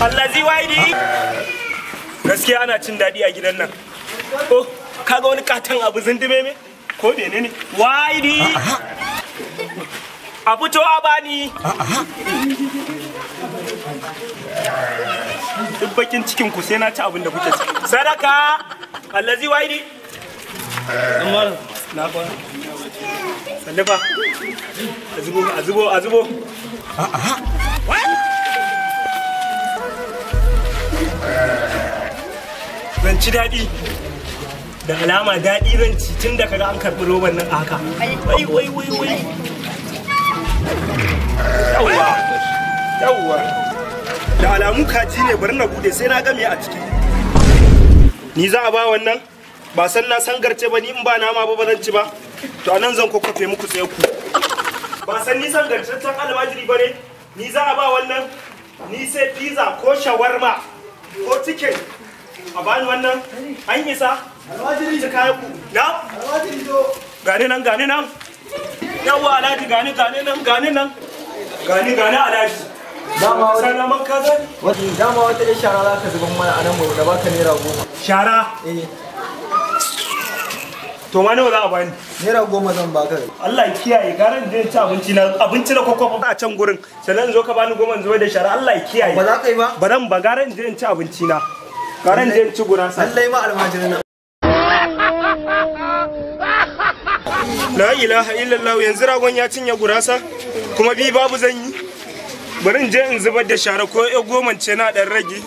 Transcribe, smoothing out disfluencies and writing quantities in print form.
Allazi waidi. Gaskiya ana cin daɗi a gidan nan. Oh, kaga wani katon abu zindume me? Ko menene? Waidi. A fito a bani. Duk bakin cikin ku sai na ci abin da kuke ci. Sadaka. Allazi waidi. Amma na fa. Sannifa. A zubo. Zan ci daɗi. Da alama daɗi zan ci tun da kaga an karɓi roban nan haka. Wai. Yawwa. Da alamu kaji ne bari na bude sai na ga me a ciki. Ni za a ba wannan? Ba san na sangarce ba ni in ba nama ba zan ci ba. To anan zan kokkofe muku tsaye ku. Ba san ni sangarcaccen almajiri ba ne? Ni za a ba wannan? Ni sai pizza ko shawarma ko chicken. A bani wannan? An isa? Almajiri ta kayan ku. Na? Almajiri zo. Gani nan. Yawwa Alhaji gani nan. Gani Alhaji. Dama wata ɗan shara za ka zuban mana a nan mu da baka naira 10. Shara? Eh. To ma nawa za a bani? Naira 10 zan baka. Allah ya kiyaye garan da ci abinci na kwakwafa a can gurin. Sannan zo ka bani 10 zuwa da shara Allah ya kiyaye. Ba za ka yi ba? Ba garan da ci abinci na. Garan da ci gurasa. Allah ya ma almajirin nan. La ilaha illallah yanzu ragon ya cinye gurasa kuma bi babu zan yi. Bari in je in zubar da shara ko 10 ce na dan rage.